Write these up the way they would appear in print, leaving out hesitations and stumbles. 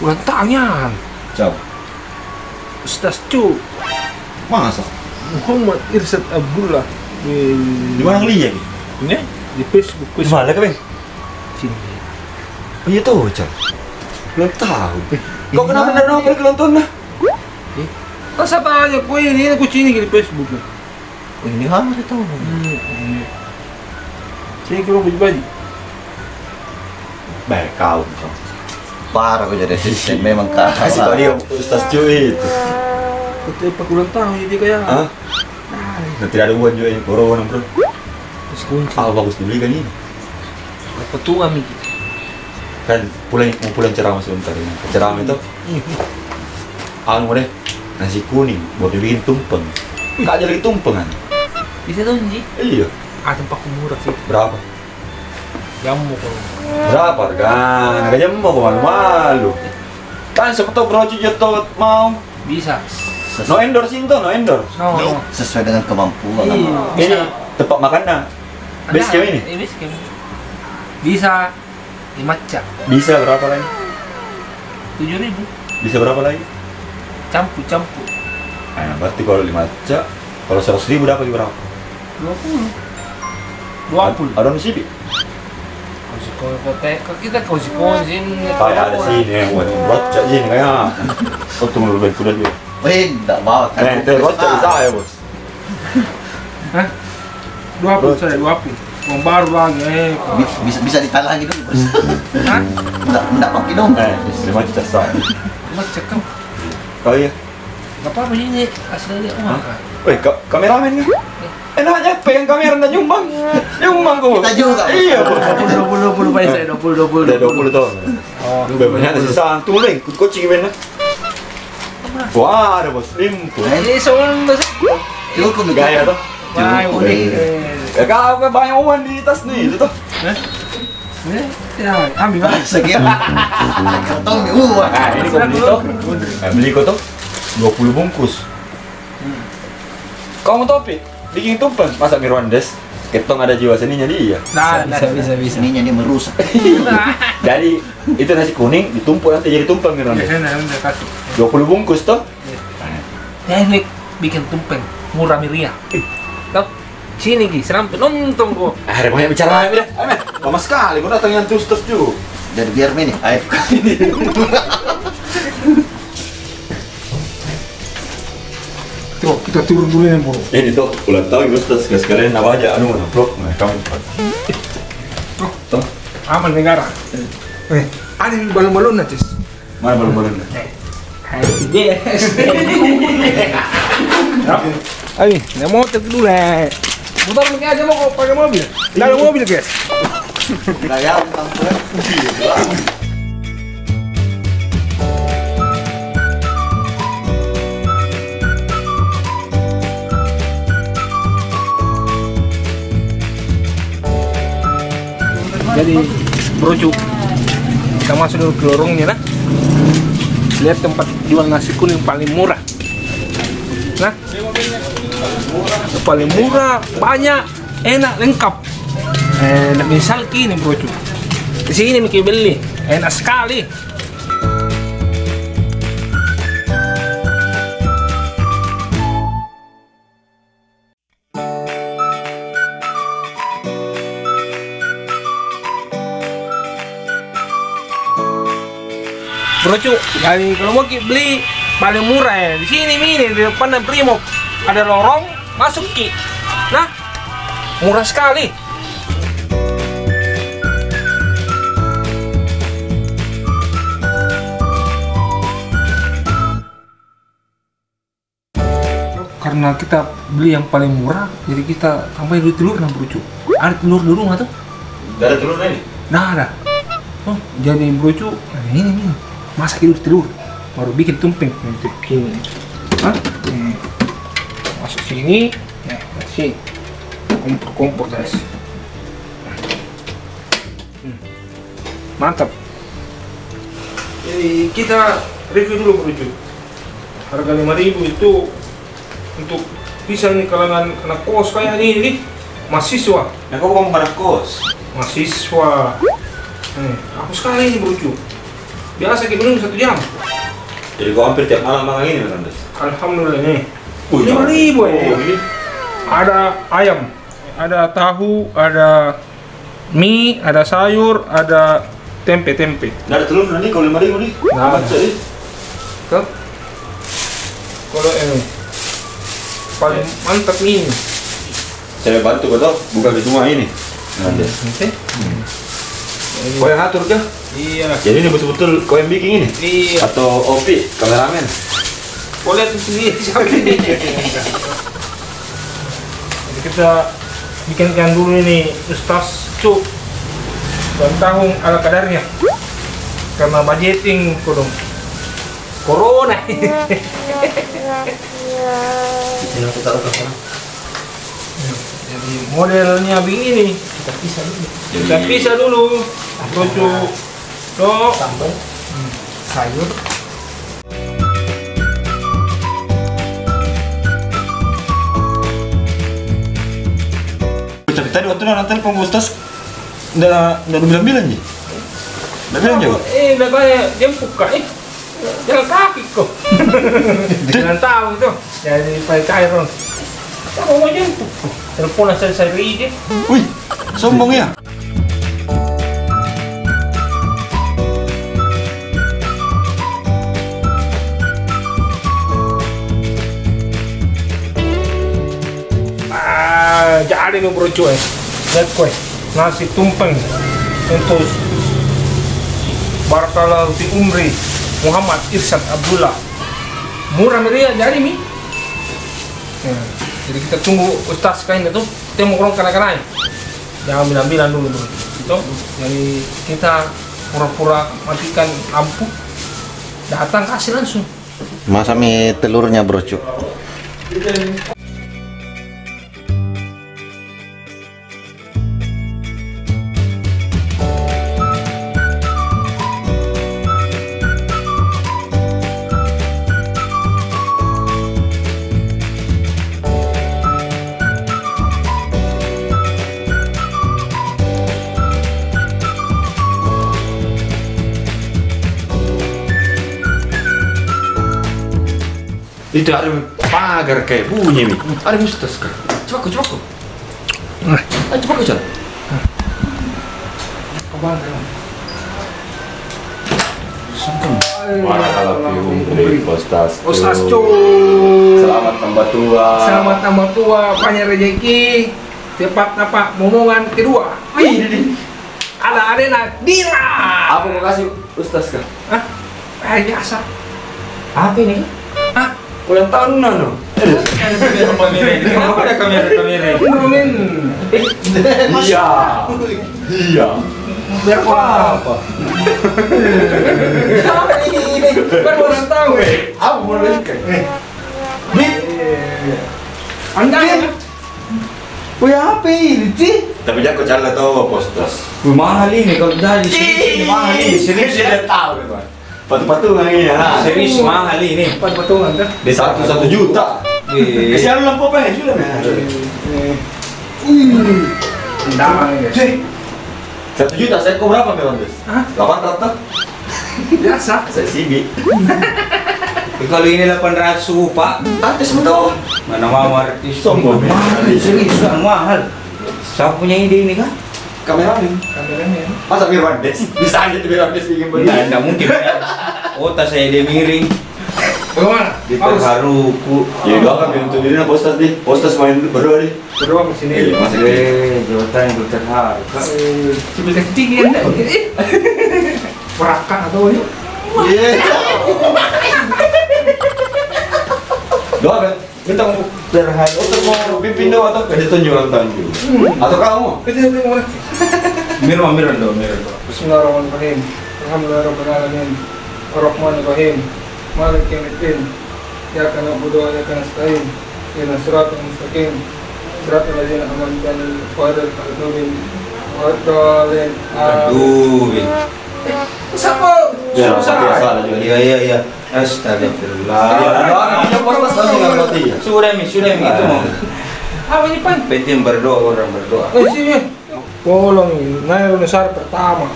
ulang tahunnya. Siapa? Ustaz Cu. Masa? Muhammad Irsyad Abdullah. Di mana ngeliat ya? Ini di Facebook. Di mana kan? Sini. Oh iya tahu, Cak. Belum tahu. Kok kenapa nonton nonton lah? Masa tanya kue ini kucing ini di Facebook. Oh ini harus tahu. Sini kalau baju-baju. Baik kau, Cak. Parah kau jadi asisten memang kau. Kasih kau dia Ustaz Cuy itu. Betul pak ulang tahun ini kayak. Hah? Nanti ada uang juga ini, corona bro. Terus kunci. Bagus dibeli kan ini. Apa tuh kami? Kan mau pulang ceramah sebentar ini. Ceramah itu. Anu deh, nasi kuning buat dibikin tumpeng. Kak jadi tumpeng kan? Bisa tuh Ji? Iya. Ah tempat murah sih. Berapa? Jamu kalau. Berapa harga? Harganya mau kok malu-malu. Kan siapa tau bro jatuh mau. Bisa. No endorse itu, no endorse. No. Sesuai dengan kemampuan. Iya. Ini tempat makannya. Base camp ini? Base camp. Bisa 5 cak. Bisa berapa lagi? 7.000. Bisa berapa lagi? Campur. Nah, berarti kalau 5 cak, kalau 100.000 dapat berapa? 20. Ada di sini? Kita konsin. Kayak ada sini yang buat rocak sini kayak. Kau tunggu dulu kuda dulu. Wih, enggak mau kan. Rocak di saya bos. Hah? 20 saya 20. Mau baru lagi. Bisa ditalangi dulu, Bos. Hah? Enggak pakai dong. 5 cak saya. Macam kau. Oh iya. Gak apa-apa ini aslinya uang kan. Weh, kameramen kan? Enaknya pegang kamera dan nyumbang. Nyumbang kau. Kita juga. Iya. 20 Pak saya 20. Udah 20 tahun. Oh. Banyak ada sisa. Tunggu deh, kucing gimana? Wah, ada bos limpul. Ini soalnya Cukup Gaya tuh. Wah, unik. Ya kau kan banyak uang di tas nih, itu tuh. Ya, ambil lah. sekian. Tahu nih, wah. Nah, ini kau beli tuh. Beli kau tuh 20 bungkus. Kau mau topi? Bikin tumpeng, masak Mirwandes. Ketong ada jiwa seninya dia. Nah, bisa. Ininya dia merusak. Jadi itu nasi kuning ditumpuk nanti jadi tumpeng Mirwandes. 20 bungkus tuh. Teknik bikin tumpeng murah meriah. Tahu? Sini Ki, serampe nonton kok. Ada banyak bicara ya. Lama sekali kau datang yang terus juga. Jadi biar ini AFK ini. Tuh, kita turun dulu nih, Bro. Ini tuh ulang tahun Gustas sekalian apa aja anu vlog. Nah, kamu. Tuh. Aman negara. Ada yang balon-balon nanti. Mana balon-balon? Happy birthday. Ayo, naik motor dulu lah. Motor pakai aja mau pakai mobil. Tidak ada mobil guys. Gaya tampilan. Jadi broju kita masuk dulu ke lorongnya nah. Lihat tempat jual nasi kuning paling murah. Nah, paling murah, banyak, enak, lengkap. Misal gini broju, di sini Miki beli, enak sekali. Broju, jadi kalau mau beli paling murah ya di sini di depan Brimob ada lorong masuk Ki. Nah, murah sekali. Karena kita beli yang paling murah, jadi kita tambahin telur nah Broju. Ada telur dulu nggak tuh? Gak ada telurnya ini? Nah ada. Oh, jadi Broju, nah ini. Masak dulu telur, baru bikin tumpeng nanti begini. Hah? Masuk sini, nah sini, kompor guys. Mantap. Jadi kita review dulu Broju. Harga 5.000 itu untuk bisa nih kalangan anak kos kayak ini nih, mahasiswa. Nah, kau mau anak kos? Mahasiswa. Aku sekali ini Broju. Biasa kita minum 1 jam. Jadi kau hampir tiap malam makan ini Mas Andes? Alhamdulillah nih. Wih, 5.000 oh, ya. ini. Ada ayam, ada tahu, ada mie, ada sayur, ada tempe. Nggak ada telur nih kalau 5.000 nih. Nggak ada. Jadi Tuh. Kalau ini paling mantap nih. saya bantu kau tau buka pintu rumah ini. Andes. Oke. Kau yang atur kah? Iya. Jadi ini betul-betul kau yang bikin ini? Iya. Atau Opi, kameramen? Kau lihat di sini siapa ini? Jadi kita bikinkan dulu ini Ustaz Cuk dan tahun ala kadarnya karena budgeting kodong corona. Sini aku taruh ke sana. Jadi modelnya begini kita pisah dulu broco do Sambal. sayur. Tapi tadi waktu nanti telepon Ustaz nggak bilang-bilang sih. Nggak bilang juga. Udah kayak jemput kak jalan kaki kok. Jangan tahu itu jadi pakai cair dong. Kamu mau jemput kok. Telepon asal saya ide. Wih, sombong ya. Jadi nih bro cuy, lihat kue nasi tumpeng untuk Barakallahu fi umri Muhammad Irsyad Abdullah, murah meriah jadi mi. Ya, jadi kita tunggu Ustaz kain itu kita mau kurang kanai jangan bilang dulu bro itu. Jadi kita pura-pura matikan lampu, datang kasih langsung. Masak mie telurnya bro Cuk. Itu ada pagar kayak bunyi nih. Ada Ustaz kah? Coba kau. Ayo coba kau jalan. Barakallahu fiikum Ustaz. Ustaz Cuk. Selamat tambah tua. Selamat tambah tua, banyak rezeki. Tepat apa momongan kedua. Wih, ini. Ada arena Dira. Apa mau kasih Ustaz kah? Hah? Biasa. Apa ini? Hah? Ulang tahun nano. Kenapa ada kamera? Romin. Iya. Iya. Biar apa? Kan orang tahu. Apa mau kasih? Anda. Wih apa ini sih? Tapi jangan kau cari tahu apa Ustaz. Mahal ini kalau dari sini mahal ini serius Saya tahu kan. Patung-patungan ini ya. serius mahal ini. Empat patungan kan? Di 1 juta. Kesian lu lampu apa ya sudah nah. Damai ya. 1 juta saya kau berapa memang Des? Hah? 800. Biasa. Saya sibi. Kalau ini 800 Pak, Artis betul. mana mau artis Sombong. mahal serius kan mahal. Siapa punya ide ini kan? Kameramen. Kameramen. Masa Mirwandes? Bisa aja tuh Mirwandes bikin begini. Nggak mungkin ya. Otak saya dia miring. Bagaimana? Di terharu Ya doakan biar untuk diri apa Ustaz di. Ustaz main berdua di. Berdua ke sini. Masih jawatan yang terharu. Sebentar tinggi anda. Perakah atau ini? Iya. Doakan. Kita mau terharu. Ustaz mau pimpin doa atau gak ditunjuk ulang tahun juga? Atau kamu? Itu mana? Miran dong. Bismillahirrahmanirrahim. Alhamdulillahirabbil alamin. Arrahmanirrahim. Malik yaumiddin. Iyyaka na'budu wa iyyaka nasta'in. Ihdinas siratal mustaqim. Siratal ladzina an'amta 'alaihim ghairil maghdubi 'alaihim. Aduh. Siapa? Ya, salah juga. Iya. Astagfirullah. Doakan Ustaz langsung nggak berarti. Sudah mi itu mau. Apa ini pan? Penting berdoa orang berdoa. Sini. Tolong ini, Nail Nusar pertama.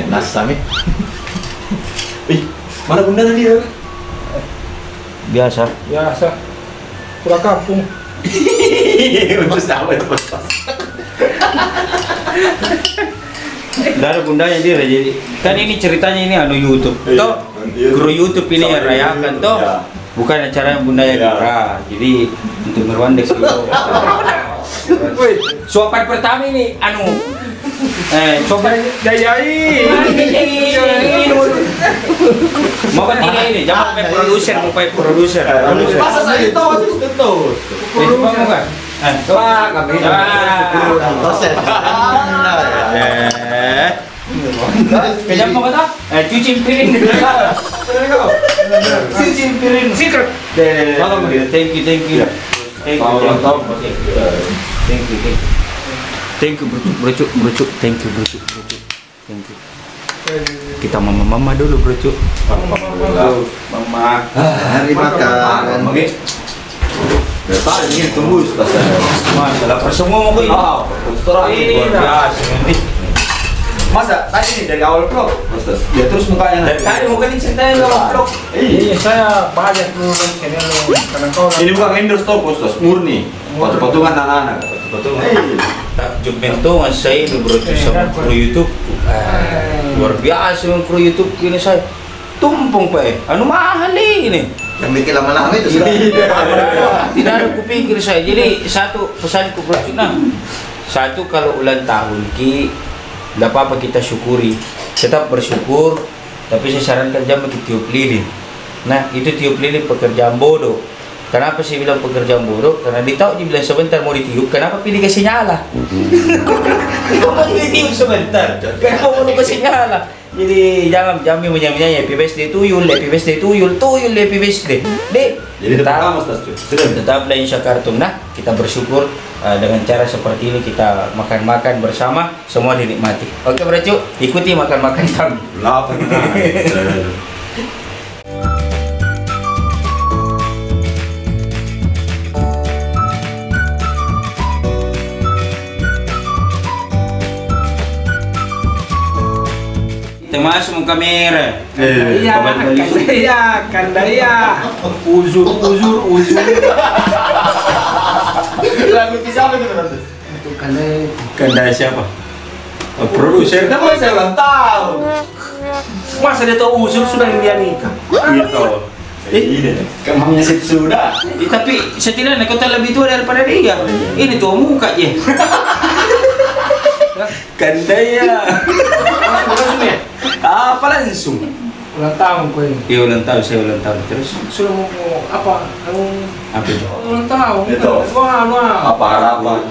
Nas Sami. Ih, mana bunda tadi ya? Biasa. Biasa. Pulang kampung. Untuk sama itu bos. Dari bundanya dia jadi kan ini ceritanya ini anu YouTube toh kru YouTube ini yang rayakan toh bukan acara yang bundanya Dora jadi untuk Mirwandex itu suapan pertama ini anu suapan Jayai. mau ketiga ini jangan sampai produser Masa saya tahu itu tuh. coba mau kan Wah, kami. Proses. Kejam mau kata? Cuci piring. Cuci piring. Secret. Thank you. Thank you. Bro. Thank you. Kita mama dulu, Bro. Mama. Hari makan. Tadi ini tunggu Masalah semua mau ini. Ini biasa. Masa tadi nih dari awal vlog, dia terus mukanya. Dari tadi mau kan ceritain lewat vlog. Iya, saya banyak dulu channel karena kau. Ini bukan endorse tau bos, murni. Patungan anak-anak. Takjub bentongan saya ini Bro sama kru YouTube. Luar biasa kru YouTube ini saya. Tumpung Pak. Anu mahal ini. Yang bikin lama-lama itu sudah. Tidak ada kupikir saya. Jadi satu pesanku Bro satu kalau ulang tahun ki tidak apa-apa kita syukuri, tetap bersyukur, tapi saya sarankan jangan tiup lilin. Nah itu tiup lilin pekerjaan bodoh. Kenapa saya bilang pekerjaan bodoh? Karena ditahu dia bilang sebentar mau ditiup, kenapa pilih kasih nyala? Kenapa ditiup sebentar? Kenapa mau kasih nyala? Jadi jangan menyanyi happy birthday tuyul, happy birthday. Dek, Jadi tetaplah insya kartum. Nah, kita bersyukur dengan cara seperti ini kita makan-makan bersama, semua dinikmati. Oke, Bro, ikuti makan-makan kami. Lapar. Termasuk kamera. Kandaya. Uzur. Lagu siapa itu nanti? Untuk kandaya. Kandaya siapa? Produser. Kenapa saya ulang tahun? Masa dia tahu uzur sudah dia nikah? Iya tahu. Ini kemangnya situ sudah. Tapi setidaknya kau tak lebih tua daripada dia. Ini tua muka je. Kandaya. Langsung ya? Apa langsung? Ulang tahun kau ini. Iya ulang tahun, saya ulang tahun terus. Sudah mau apa? Apa itu? Ulang tahun. Itu. Wah. Apa harapan?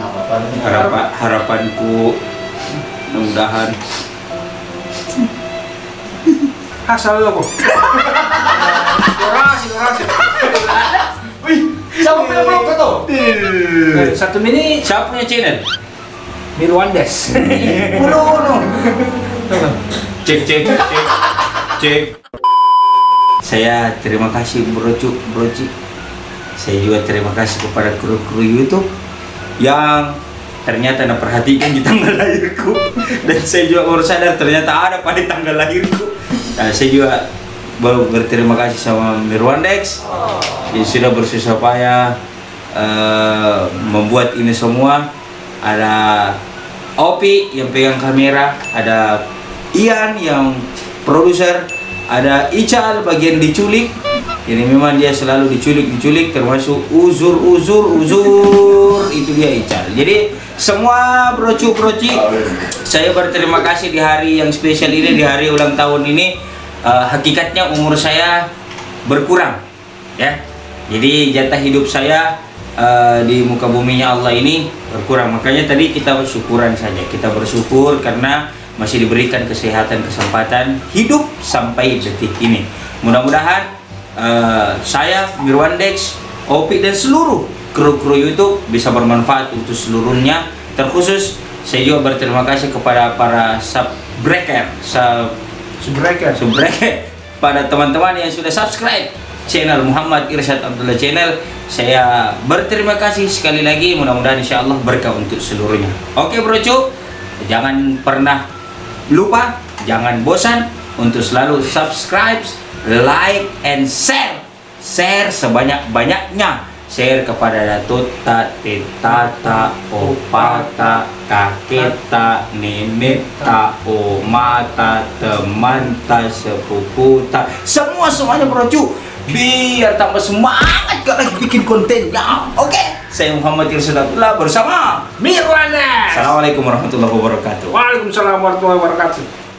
Harapanku mudah-mudahan Asal lo kok. Orasi. Wih, siapa punya vlog kau tuh? 1 menit. siapa punya channel? Mirwandex. Cek. Saya terima kasih Broci. Saya juga terima kasih kepada kru YouTube yang ternyata anda perhatikan di tanggal lahirku dan saya juga baru sadar ternyata ada pada tanggal lahirku. Nah, saya juga baru berterima kasih sama Mirwandex yang sudah bersusah payah membuat ini semua. Ada Opi yang pegang kamera, ada Ian yang produser, ada Ical bagian diculik. Ini memang dia selalu diculik termasuk uzur itu dia Ical. Jadi semua broci saya berterima kasih di hari yang spesial ini, di hari ulang tahun ini. Hakikatnya umur saya berkurang ya. Jadi jatah hidup saya di muka buminya Allah ini berkurang. Makanya tadi kita bersyukuran saja. Kita bersyukur karena masih diberikan kesehatan, kesempatan hidup sampai detik ini. Mudah-mudahan saya, Mirwandex, Opi dan seluruh kru YouTube bisa bermanfaat untuk seluruhnya. Terkhusus saya juga berterima kasih kepada para subbreaker pada teman-teman yang sudah subscribe channel Muhammad Irsyad Abdullah channel. Saya berterima kasih sekali lagi. Mudah-mudahan insya Allah berkah untuk seluruhnya. Oke Broco, jangan pernah lupa, jangan bosan untuk selalu subscribe, like, and share. Share sebanyak-banyaknya. Share kepada datota, tetata, opata, kaketa, nenekta, omata, temanta, sepuputa, semuanya Brocu, biar tambah semangat kalau lagi bikin kontennya. Oke, saya Muhammad Irsyadullah bersama Mirwanes. Assalamualaikum warahmatullahi wabarakatuh. Waalaikumsalam warahmatullahi wabarakatuh.